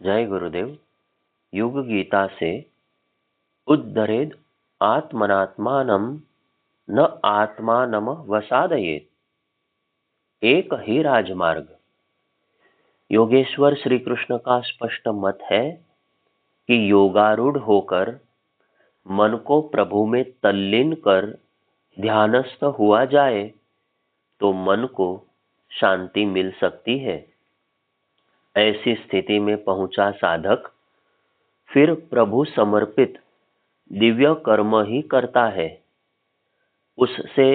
जय गुरुदेव। युग गीता से उद्धरेद आत्मनात्मानं न आत्मानम वसादयेत, एक ही राजमार्ग। योगेश्वर श्री कृष्ण का स्पष्ट मत है कि योगारूढ़ होकर मन को प्रभु में तल्लीन कर ध्यानस्थ हुआ जाए तो मन को शांति मिल सकती है। ऐसी स्थिति में पहुंचा साधक फिर प्रभु समर्पित दिव्य कर्म ही करता है। उससे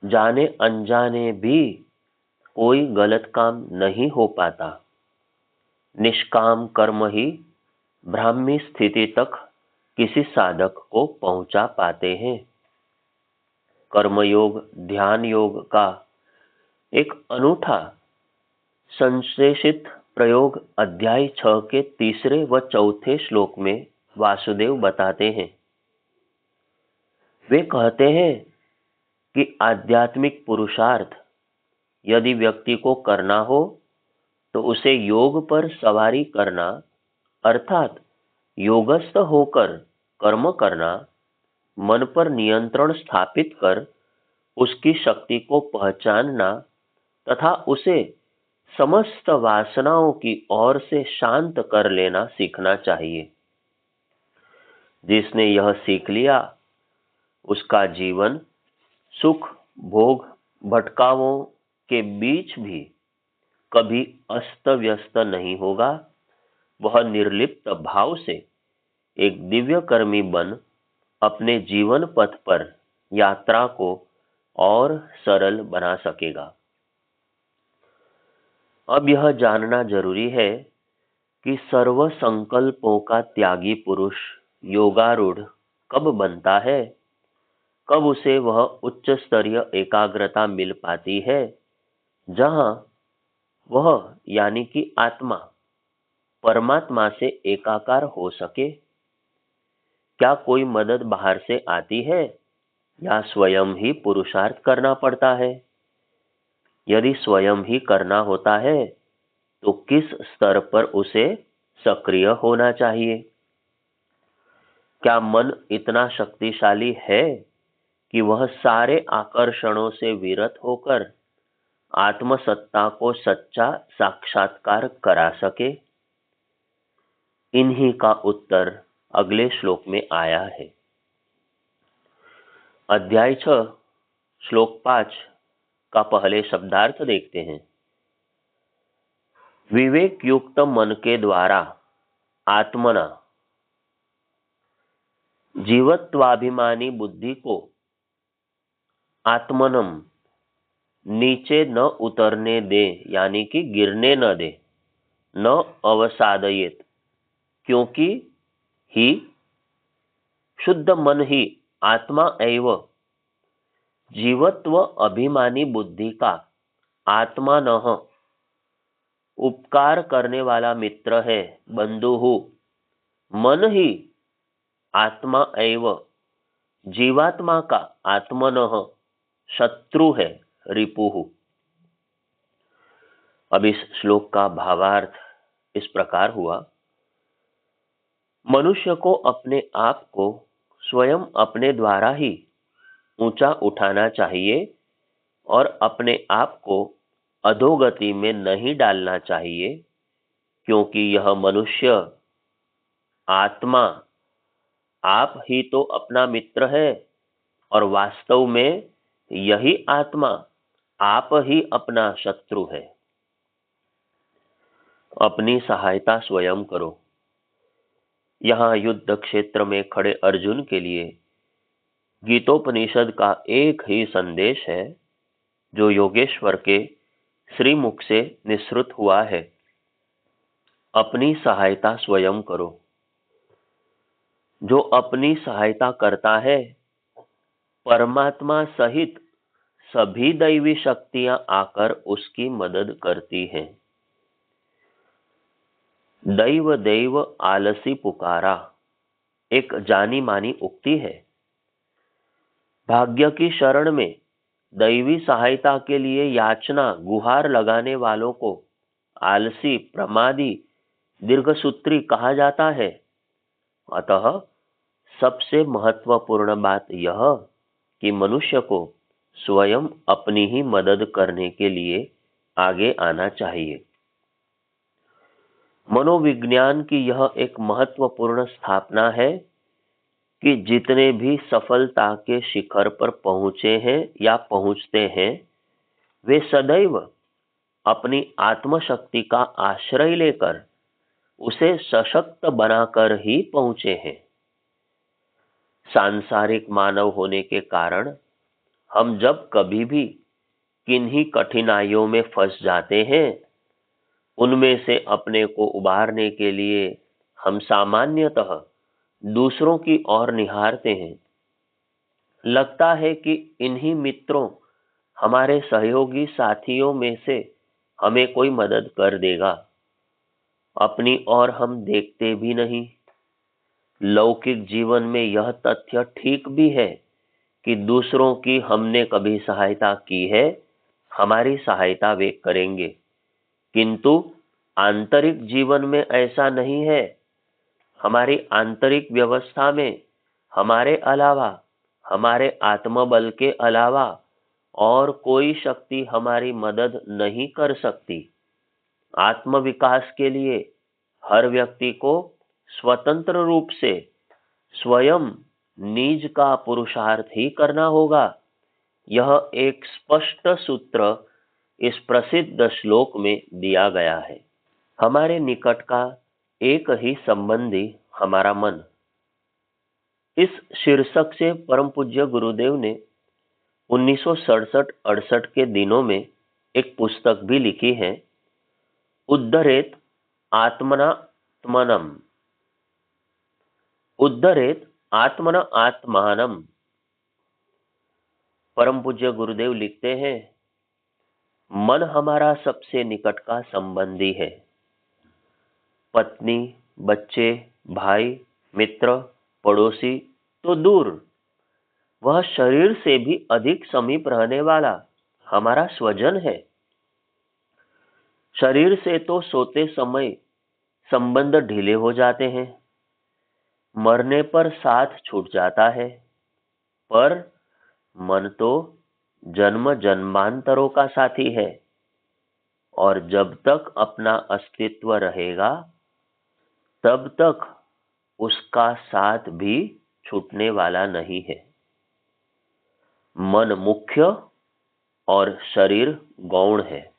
जाने अनजाने भी कोई गलत काम नहीं हो पाता। निष्काम कर्म ही ब्राह्मी स्थिति तक किसी साधक को पहुंचा पाते हैं। कर्मयोग ध्यान योग का एक अनूठा संश्लेषित प्रयोग अध्याय 6 के 3 व 4 श्लोक में वासुदेव बताते हैं। वे कहते हैं कि आध्यात्मिक पुरुषार्थ यदि व्यक्ति को करना हो तो उसे योग पर सवारी करना अर्थात योगस्थ होकर कर्म करना, मन पर नियंत्रण स्थापित कर उसकी शक्ति को पहचानना तथा उसे समस्त वासनाओं की ओर से शांत कर लेना सीखना चाहिए। जिसने यह सीख लिया उसका जीवन सुख भोग भटकावों के बीच भी कभी अस्त व्यस्त नहीं होगा। वह निर्लिप्त भाव से एक दिव्य कर्मी बन अपने जीवन पथ पर यात्रा को और सरल बना सकेगा। अब यह जानना जरूरी है कि सर्व संकल्पों का त्यागी पुरुष योगारूढ़ कब बनता है, कब उसे वह उच्च स्तरीय एकाग्रता मिल पाती है जहां वह यानी कि आत्मा परमात्मा से एकाकार हो सके। क्या कोई मदद बाहर से आती है या स्वयं ही पुरुषार्थ करना पड़ता है? यदि स्वयं ही करना होता है तो किस स्तर पर उसे सक्रिय होना चाहिए? क्या मन इतना शक्तिशाली है कि वह सारे आकर्षणों से विरत होकर आत्मसत्ता को सच्चा साक्षात्कार करा सके? इन्हीं का उत्तर अगले श्लोक में आया है। अध्याय 6 श्लोक 5 का पहले शब्दार्थ देखते हैं। विवेक युक्त मन के द्वारा आत्मना जीवत्वाभिमानी बुद्धि को आत्मनम नीचे न उतरने दे यानी कि गिरने न दे, न अवसादयेत, क्योंकि ही शुद्ध मन ही आत्मा एव जीवत्व अभिमानी बुद्धि का आत्मा न उपकार करने वाला मित्र है, बंधु। मन ही आत्मा एव जीवात्मा का आत्मन शत्रु है, रिपुहु। अब इस श्लोक का भावार्थ इस प्रकार हुआ। मनुष्य को अपने आप को स्वयं अपने द्वारा ही ऊंचा उठाना चाहिए और अपने आप को अधोगति में नहीं डालना चाहिए, क्योंकि यह मनुष्य आत्मा आप ही तो अपना मित्र है और वास्तव में यही आत्मा आप ही अपना शत्रु है। अपनी सहायता स्वयं करो। यहाँ युद्ध क्षेत्र में खड़े अर्जुन के लिए गीतोपनिषद का एक ही संदेश है जो योगेश्वर के श्रीमुख से निसृत हुआ है। अपनी सहायता स्वयं करो। जो अपनी सहायता करता है परमात्मा सहित सभी दैवी शक्तियां आकर उसकी मदद करती हैं। दैव दैव आलसी पुकारा एक जानी मानी उक्ति है। भाग्य की शरण में दैवी सहायता के लिए याचना गुहार लगाने वालों को आलसी प्रमादी दीर्घसूत्री कहा जाता है। अतः सबसे महत्वपूर्ण बात यह कि मनुष्य को स्वयं अपनी ही मदद करने के लिए आगे आना चाहिए। मनोविज्ञान की यह एक महत्वपूर्ण स्थापना है कि जितने भी सफलता के शिखर पर पहुंचे हैं या पहुंचते हैं, वे सदैव अपनी आत्मशक्ति का आश्रय लेकर उसे सशक्त बनाकर ही पहुंचे हैं। सांसारिक मानव होने के कारण हम जब कभी भी किन्हीं कठिनाइयों में फंस जाते हैं, उनमें से अपने को उबारने के लिए हम सामान्यतः दूसरों की ओर निहारते हैं। लगता है कि इन्हीं मित्रों, हमारे सहयोगी साथियों में से हमें कोई मदद कर देगा। अपनी ओर हम देखते भी नहीं। लौकिक जीवन में यह तथ्य ठीक भी है कि दूसरों की हमने कभी सहायता की है, हमारी सहायता वे करेंगे, किंतु आंतरिक जीवन में ऐसा नहीं है। हमारी आंतरिक व्यवस्था में हमारे अलावा, हमारे आत्मबल के अलावा और कोई शक्ति हमारी मदद नहीं कर सकती। आत्मविकास के लिए हर व्यक्ति को स्वतंत्र रूप से स्वयं निज का पुरुषार्थ ही करना होगा। यह एक स्पष्ट सूत्र इस प्रसिद्ध श्लोक में दिया गया है। हमारे निकट का एक ही संबंधी हमारा मन। इस शीर्षक से परम पूज्य गुरुदेव ने 1967-68 के दिनों में एक पुस्तक भी लिखी है, उद्धरेत आत्मनात्मनम, उद्धरेत आत्मना आत्मानम। परम पूज्य गुरुदेव लिखते हैं, मन हमारा सबसे निकट का संबंधी है। पत्नी, बच्चे, भाई, मित्र, पड़ोसी तो दूर, वह शरीर से भी अधिक समीप रहने वाला हमारा स्वजन है। शरीर से तो सोते समय संबंध ढीले हो जाते हैं, मरने पर साथ छूट जाता है, पर मन तो जन्म जन्मांतरों का साथी है और जब तक अपना अस्तित्व रहेगा तब तक उसका साथ भी छूटने वाला नहीं है। मन मुख्य और शरीर गौण है।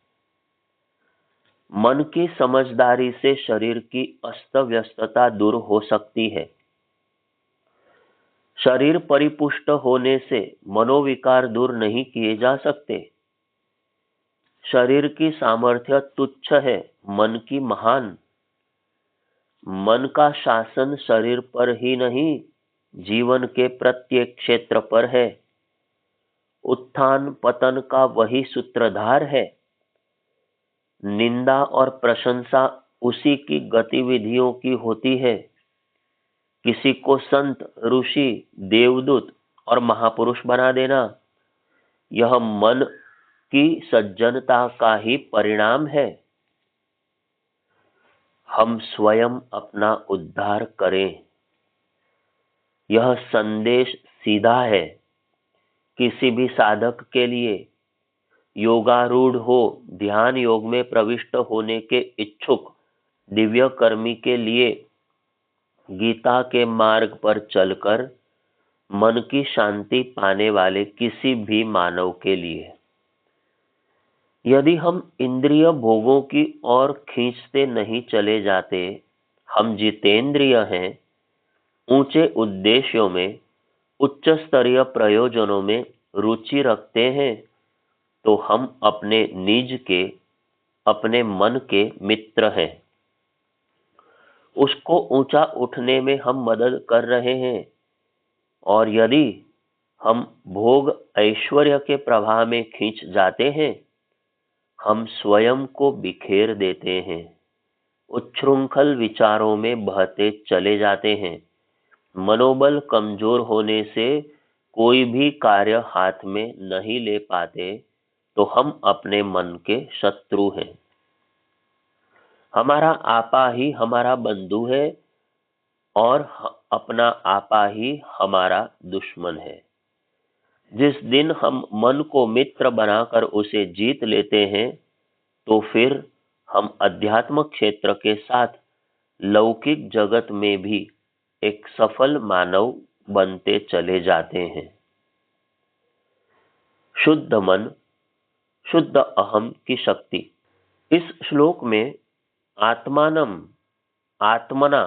मन की समझदारी से शरीर की अस्त व्यस्तता दूर हो सकती है। शरीर परिपुष्ट होने से मनोविकार दूर नहीं किए जा सकते। शरीर की सामर्थ्य तुच्छ है, मन की महान। मन का शासन शरीर पर ही नहीं, जीवन के प्रत्येक क्षेत्र पर है। उत्थान पतन का वही सूत्रधार है। निंदा और प्रशंसा उसी की गतिविधियों की होती है। किसी को संत, ऋषि, देवदूत और महापुरुष बना देना, यह मन की सज्जनता का ही परिणाम है। हम स्वयं अपना उद्धार करें, यह संदेश सीधा है। किसी भी साधक के लिए, योगारूढ़ हो, ध्यान योग में प्रविष्ट होने के इच्छुक दिव्य कर्मी के लिए, गीता के मार्ग पर चलकर मन की शांति पाने वाले किसी भी मानव के लिए, यदि हम इंद्रिय भोगों की ओर खींचते नहीं चले जाते, हम जितेंद्रिय हैं, ऊंचे उद्देश्यों में, उच्च स्तरीय प्रयोजनों में रुचि रखते हैं, तो हम अपने निज के, अपने मन के मित्र हैं। उसको ऊंचा उठने में हम मदद कर रहे हैं। और यदि हम भोग ऐश्वर्य के प्रवाह में खींच जाते हैं, हम स्वयं को बिखेर देते हैं, उच्छृंखल विचारों में बहते चले जाते हैं। मनोबल कमजोर होने से कोई भी कार्य हाथ में नहीं ले पाते, तो हम अपने मन के शत्रु हैं। हमारा आपा ही हमारा बंधु है और अपना आपा ही हमारा दुश्मन है। जिस दिन हम मन को मित्र बनाकर उसे जीत लेते हैं, तो फिर हम अध्यात्म क्षेत्र के साथ लौकिक जगत में भी एक सफल मानव बनते चले जाते हैं। शुद्ध मन, शुद्ध अहम की शक्ति। इस श्लोक में आत्मानम, आत्मना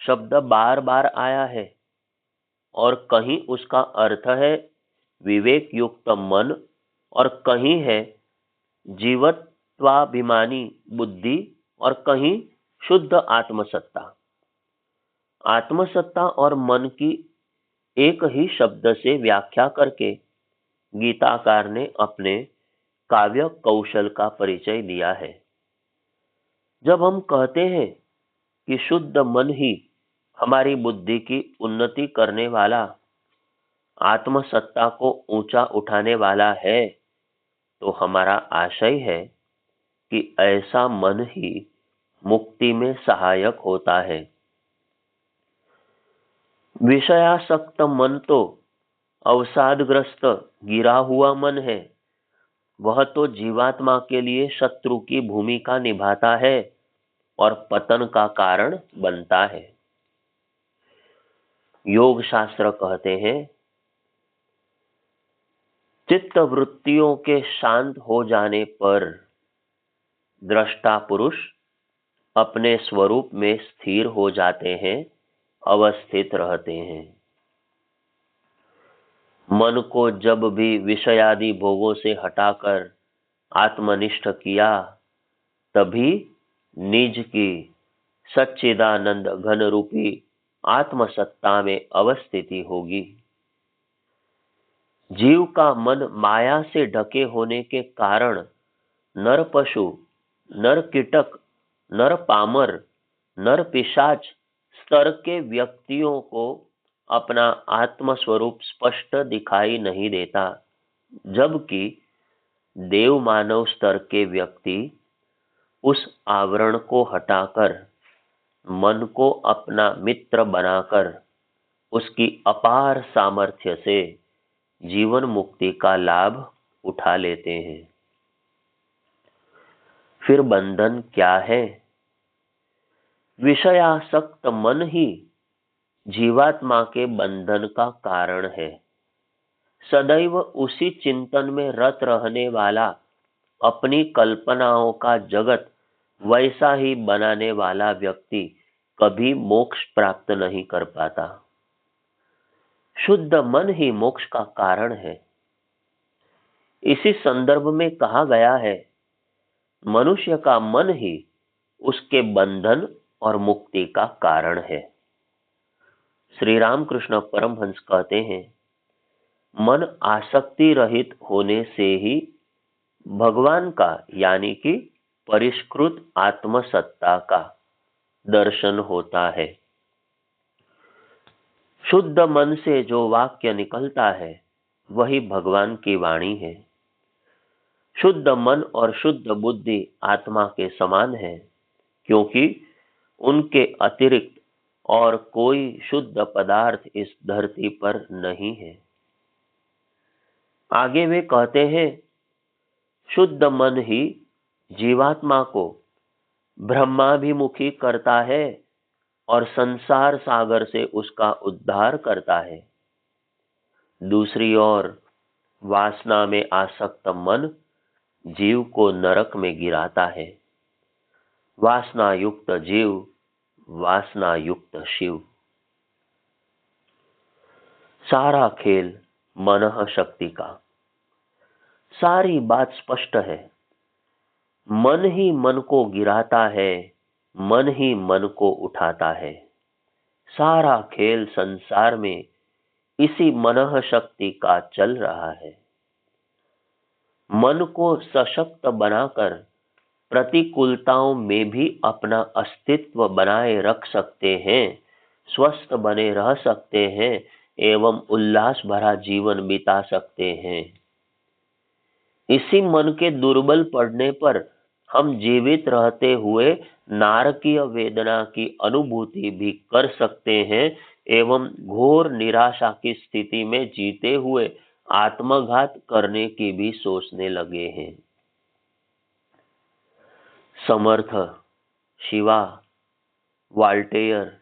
शब्द बार बार आया है और कहीं उसका अर्थ है विवेक युक्त मन और कहीं है जीवत्वाभिमानी बुद्धि और कहीं शुद्ध आत्मसत्ता। आत्मसत्ता और मन की एक ही शब्द से व्याख्या करके गीताकार ने अपने काव्य कौशल का परिचय दिया है। जब हम कहते हैं कि शुद्ध मन ही हमारी बुद्धि की उन्नति करने वाला, आत्मसत्ता को ऊंचा उठाने वाला है, तो हमारा आशय है कि ऐसा मन ही मुक्ति में सहायक होता है। विषयासक्त मन तो अवसादग्रस्त गिरा हुआ मन है। वह तो जीवात्मा के लिए शत्रु की भूमिका निभाता है और पतन का कारण बनता है। योग शास्त्र कहते हैं, चित्त वृत्तियों के शांत हो जाने पर दृष्टा पुरुष अपने स्वरूप में स्थिर हो जाते हैं, अवस्थित रहते हैं। मन को जब भी विषयादि भोगों से हटाकर आत्मनिष्ठ किया, तभी निज की सच्चिदानंद घन रूपी आत्मसत्ता में अवस्थिति होगी। जीव का मन माया से ढके होने के कारण नर पशु, नर कीटक, नर पामर, नर पिशाच स्तर के व्यक्तियों को अपना आत्म स्वरूप स्पष्ट दिखाई नहीं देता, जबकि देव मानव स्तर के व्यक्ति उस आवरण को हटाकर मन को अपना मित्र बनाकर उसकी अपार सामर्थ्य से जीवन मुक्ति का लाभ उठा लेते हैं। फिर बंधन क्या है? विषयासक्त मन ही जीवात्मा के बंधन का कारण है। सदैव उसी चिंतन में रत रहने वाला, अपनी कल्पनाओं का जगत वैसा ही बनाने वाला व्यक्ति कभी मोक्ष प्राप्त नहीं कर पाता। शुद्ध मन ही मोक्ष का कारण है। इसी संदर्भ में कहा गया है, मनुष्य का मन ही उसके बंधन और मुक्ति का कारण है। श्री रामकृष्ण परमहंस कहते हैं, मन आसक्ति रहित होने से ही भगवान का यानी कि परिष्कृत आत्मसत्ता का दर्शन होता है। शुद्ध मन से जो वाक्य निकलता है वही भगवान की वाणी है। शुद्ध मन और शुद्ध बुद्धि आत्मा के समान है, क्योंकि उनके अतिरिक्त और कोई शुद्ध पदार्थ इस धरती पर नहीं है। आगे वे कहते हैं, शुद्ध मन ही जीवात्मा को ब्रह्माभिमुखी करता है और संसार सागर से उसका उद्धार करता है। दूसरी ओर वासना में आसक्त मन जीव को नरक में गिराता है। वासना युक्त जीव, वासना युक्त शिव। सारा खेल मनः शक्ति का। सारी बात स्पष्ट है। मन ही मन को गिराता है, मन ही मन को उठाता है। सारा खेल संसार में इसी मनः शक्ति का चल रहा है। मन को सशक्त बनाकर प्रतिकूलताओं में भी अपना अस्तित्व बनाए रख सकते हैं, स्वस्थ बने रह सकते हैं एवं उल्लास भरा जीवन बिता सकते हैं। इसी मन के दुर्बल पड़ने पर हम जीवित रहते हुए नारकीय वेदना की अनुभूति भी कर सकते हैं एवं घोर निराशा की स्थिति में जीते हुए आत्मघात करने की भी सोचने लगे हैं। Samarth, Shiva, Voltaire,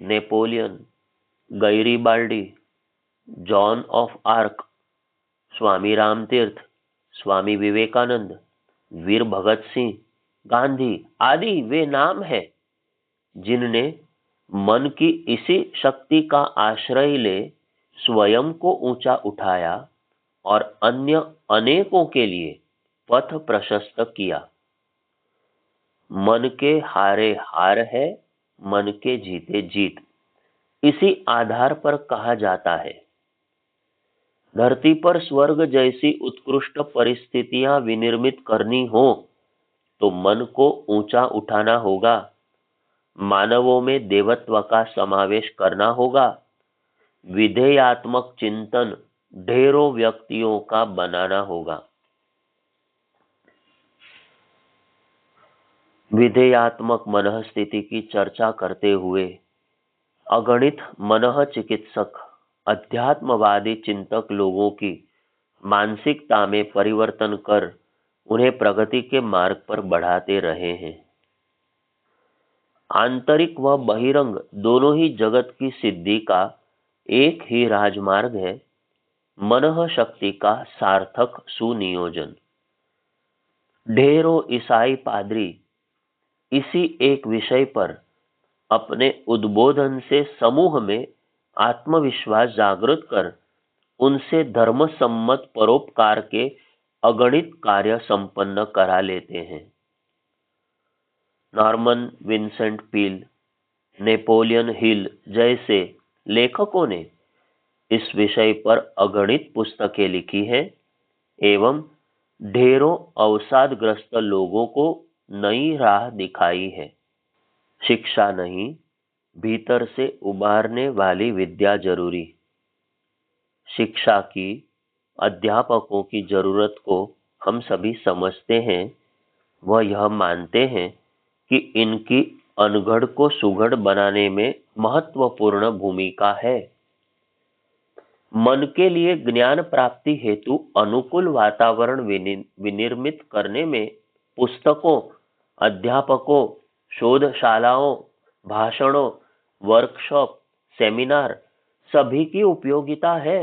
Napoleon, Garibaldi, Joan of Arc, Swami Ramtirtha, Swami Vivekananda, Veer Bhagat Singh, Gandhi आदि वे नाम हैं जिनने मन की इसी शक्ति का आश्रय ले स्वयं को ऊंचा उठाया और अन्य अनेकों के लिए पथ प्रशस्त किया। मन के हारे हार है, मन के जीते जीत, इसी आधार पर कहा जाता है। धरती पर स्वर्ग जैसी उत्कृष्ट परिस्थितियां विनिर्मित करनी हो तो मन को ऊंचा उठाना होगा, मानवों में देवत्व का समावेश करना होगा, विधेयात्मक चिंतन ढेरों व्यक्तियों का बनाना होगा। विधेयात्मक मनः स्थिति की चर्चा करते हुए अगणित मनः चिकित्सक अध्यात्मवादी चिंतक लोगों की मानसिकता में परिवर्तन कर उन्हें प्रगति के मार्ग पर बढ़ाते रहे हैं। आंतरिक व बहिरंग दोनों ही जगत की सिद्धि का एक ही राजमार्ग है, मनः शक्ति का सार्थक सुनियोजन। ढेरों ईसाई पादरी इसी एक विषय पर अपने उद्बोधन से समूह में आत्मविश्वास जागृत कर उनसे धर्म सम्मत परोपकार के अगणित कार्य संपन्न करा लेते हैं। Norman Vincent Peale, Napoleon Hill जैसे लेखकों ने इस विषय पर अगणित पुस्तकें लिखी हैं एवं ढेरों अवसादग्रस्त लोगों को नई राह दिखाई है। शिक्षा नहीं, भीतर से उबारने वाली विद्या जरूरी। शिक्षा की, अध्यापकों की जरूरत को हम सभी समझते हैं व यह मानते हैं कि इनकी अनगढ़ को सुगढ़ बनाने में महत्वपूर्ण भूमिका है। मन के लिए ज्ञान प्राप्ति हेतु अनुकूल वातावरण विनिर्मित करने में पुस्तकों, अध्यापकों, शोधशालाओं, भाषणों, वर्कशॉप, सेमिनार सभी की उपयोगिता है,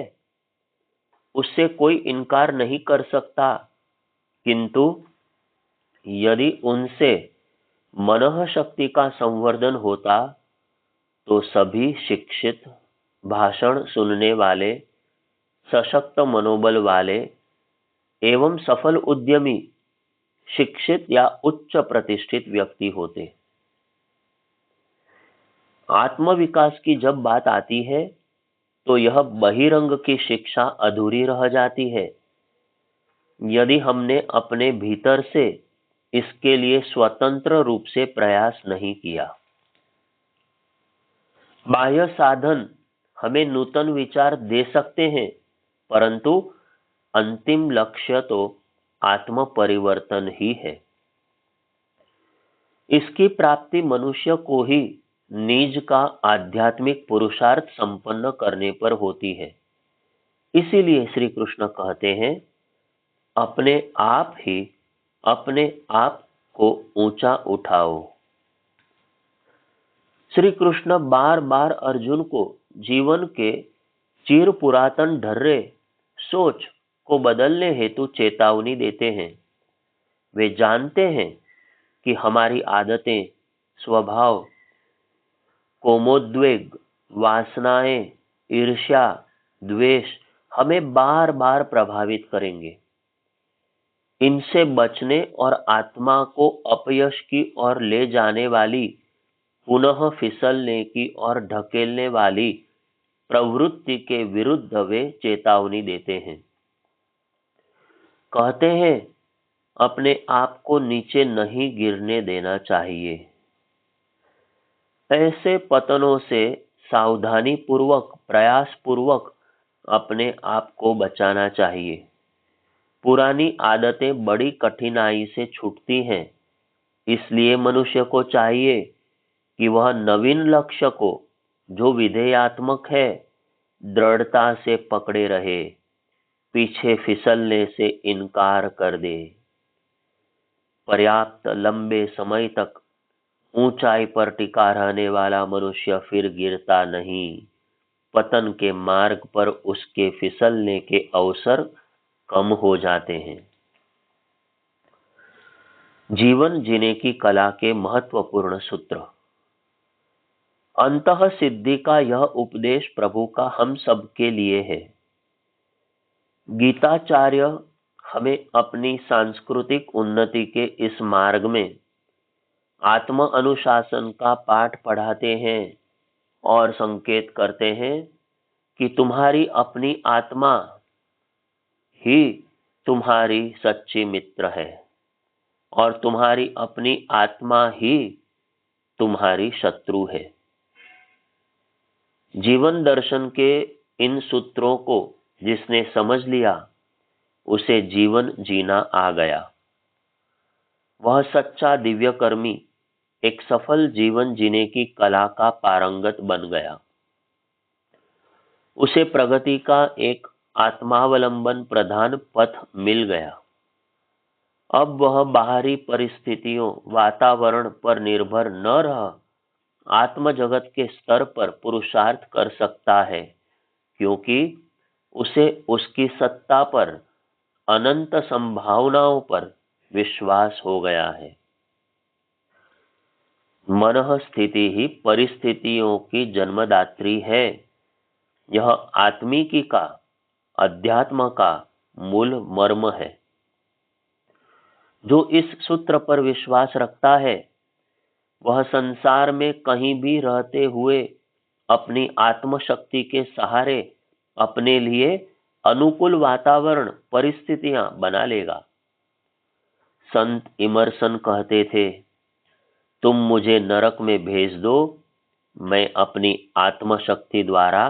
उससे कोई इनकार नहीं कर सकता। किंतु यदि उनसे मनः शक्ति का संवर्धन होता तो सभी शिक्षित, भाषण सुनने वाले, सशक्त मनोबल वाले एवं सफल उद्यमी शिक्षित या उच्च प्रतिष्ठित व्यक्ति होते। आत्मविकास की जब बात आती है तो यह बहिरंग की शिक्षा अधूरी रह जाती है यदि हमने अपने भीतर से इसके लिए स्वतंत्र रूप से प्रयास नहीं किया। बाह्य साधन हमें नूतन विचार दे सकते हैं, परंतु अंतिम लक्ष्य तो आत्म परिवर्तन ही है। इसकी प्राप्ति मनुष्य को ही निज का आध्यात्मिक पुरुषार्थ संपन्न करने पर होती है। इसीलिए श्री कृष्ण कहते हैं, अपने आप ही अपने आप को ऊंचा उठाओ। श्री कृष्ण बार बार अर्जुन को जीवन के चिर पुरातन ढर्रे सोच को बदलने हेतु चेतावनी देते हैं। वे जानते हैं कि हमारी आदतें, स्वभाव, कोमोद्वेग, वासनाएं, ईर्ष्या, द्वेष हमें बार बार प्रभावित करेंगे। इनसे बचने और आत्मा को अपयश की ओर ले जाने वाली, पुनः फिसलने की और ढकेलने वाली प्रवृत्ति के विरुद्ध वे चेतावनी देते हैं। कहते हैं, अपने आप को नीचे नहीं गिरने देना चाहिए। ऐसे पतनों से सावधानी पूर्वक, प्रयास पूर्वक अपने आप को बचाना चाहिए। पुरानी आदतें बड़ी कठिनाई से छूटती हैं, इसलिए मनुष्य को चाहिए कि वह नवीन लक्ष्य को, जो विधेयात्मक है, दृढ़ता से पकड़े रहे, पीछे फिसलने से इनकार कर दे। पर्याप्त लंबे समय तक ऊंचाई पर टिका रहने वाला मनुष्य फिर गिरता नहीं। पतन के मार्ग पर उसके फिसलने के अवसर कम हो जाते हैं। जीवन जीने की कला के महत्वपूर्ण सूत्र। अंतः सिद्धि का यह उपदेश प्रभु का हम सब के लिए है। गीताचार्य हमें अपनी सांस्कृतिक उन्नति के इस मार्ग में आत्म अनुशासन का पाठ पढ़ाते हैं और संकेत करते हैं कि तुम्हारी अपनी आत्मा ही तुम्हारी सच्ची मित्र है और तुम्हारी अपनी आत्मा ही तुम्हारी शत्रु है। जीवन दर्शन के इन सूत्रों को जिसने समझ लिया, उसे जीवन जीना आ गया। वह सच्चा दिव्यकर्मी एक सफल जीवन जीने की कला का पारंगत बन गया। उसे प्रगति का एक आत्मावलंबन प्रधान पथ मिल गया। अब वह बाहरी परिस्थितियों, वातावरण पर निर्भर न रह आत्म जगत के स्तर पर पुरुषार्थ कर सकता है, क्योंकि उसे उसकी सत्ता पर, अनंत संभावनाओं पर विश्वास हो गया है। मनः स्थिति ही परिस्थितियों की जन्मदात्री है। यह आत्मिकी का, अध्यात्म का मूल मर्म है। जो इस सूत्र पर विश्वास रखता है, वह संसार में कहीं भी रहते हुए अपनी आत्मशक्ति के सहारे अपने लिए अनुकूल वातावरण, परिस्थितियां बना लेगा। संत इमर्सन कहते थे, तुम मुझे नरक में भेज दो, मैं अपनी आत्मशक्ति द्वारा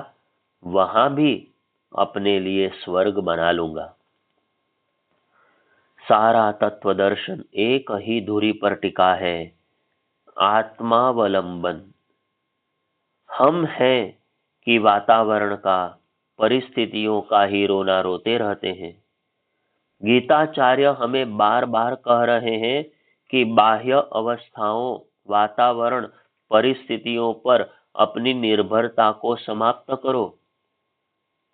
वहां भी अपने लिए स्वर्ग बना लूंगा। सारा तत्वदर्शन एक ही धुरी पर टिका है, आत्मावलंबन। हम हैं कि वातावरण का, परिस्थितियों का ही रोना रोते रहते हैं। गीताचार्य हमें बार बार कह रहे हैं कि बाह्य अवस्थाओं, वातावरण, परिस्थितियों पर अपनी निर्भरता को समाप्त करो,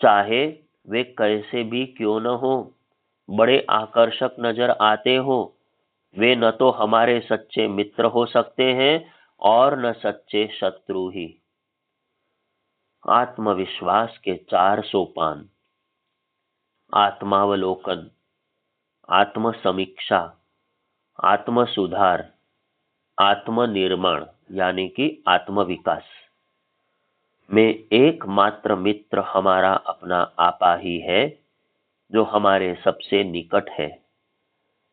चाहे वे कैसे भी क्यों न हो, बड़े आकर्षक नजर आते हो। वे न तो हमारे सच्चे मित्र हो सकते हैं और न सच्चे शत्रु ही। आत्मविश्वास के 4 सोपान: आत्मावलोकन, आत्म समीक्षा, आत्म सुधार, आत्मनिर्माण यानी कि आत्मविकास में एकमात्र मित्र हमारा अपना आपा ही है, जो हमारे सबसे निकट है।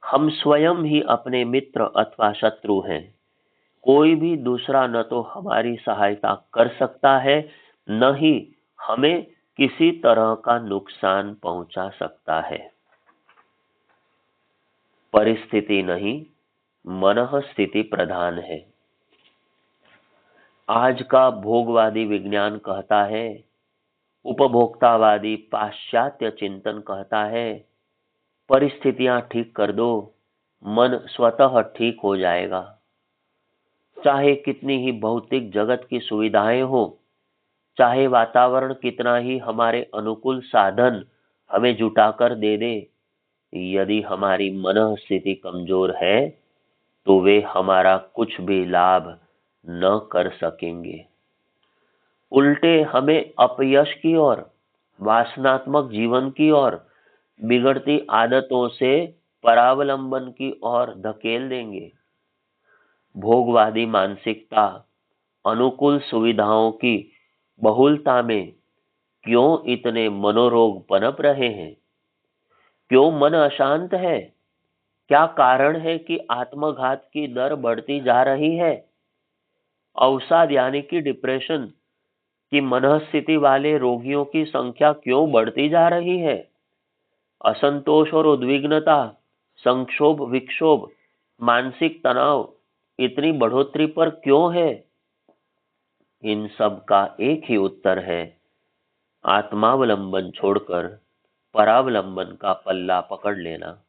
हम स्वयं ही अपने मित्र अथवा शत्रु हैं। कोई भी दूसरा न तो हमारी सहायता कर सकता है, न ही हमें किसी तरह का नुकसान पहुंचा सकता है। परिस्थिति नहीं, मनः स्थिति प्रधान है। आज का भोगवादी विज्ञान कहता है, उपभोक्तावादी पाश्चात्य चिंतन कहता है, परिस्थितियां ठीक कर दो, मन स्वतः ठीक हो जाएगा। चाहे कितनी ही भौतिक जगत की सुविधाएं हो, चाहे वातावरण कितना ही हमारे अनुकूल साधन हमें जुटाकर दे दे, यदि हमारी मनः स्थिति कमजोर है तो वे हमारा कुछ भी लाभ न कर सकेंगे। उल्टे हमें अपयश की ओर, वासनात्मक जीवन की ओर, बिगड़ती आदतों से परावलंबन की ओर धकेल देंगे। भोगवादी मानसिकता अनुकूल सुविधाओं की बहुलता में क्यों इतने मनोरोग पनप रहे हैं? क्यों मन अशांत है? क्या कारण है कि आत्मघात की दर बढ़ती जा रही है? अवसाद यानी कि डिप्रेशन की मनःस्थिति वाले रोगियों की संख्या क्यों बढ़ती जा रही है? असंतोष और उद्विग्नता, संक्षोभ, विक्षोभ, मानसिक तनाव इतनी बढ़ोतरी पर क्यों है? इन सब का एक ही उत्तर है, आत्मावलंबन छोड़कर परावलंबन का पल्ला पकड़ लेना।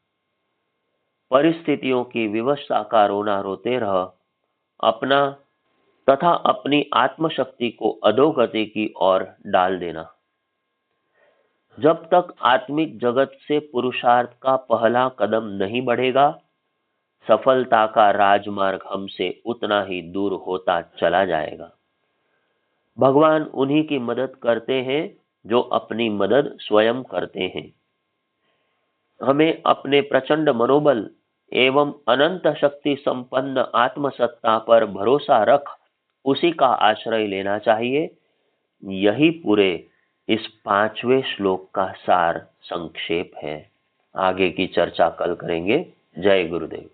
परिस्थितियों की विवशता का रोना रोते रह, अपना तथा अपनी आत्मशक्ति को अधोगति की ओर डाल देना। जब तक आत्मिक जगत से पुरुषार्थ का पहला कदम नहीं बढ़ेगा, सफलता का राजमार्ग हमसे उतना ही दूर होता चला जाएगा। भगवान उन्हीं की मदद करते हैं जो अपनी मदद स्वयं करते हैं। हमें अपने प्रचंड मनोबल एवं अनंत शक्ति संपन्न आत्मसत्ता पर भरोसा रख उसी का आश्रय लेना चाहिए। यही पूरे इस 5वें श्लोक का सार संक्षेप है। आगे की चर्चा कल करेंगे। जय गुरुदेव।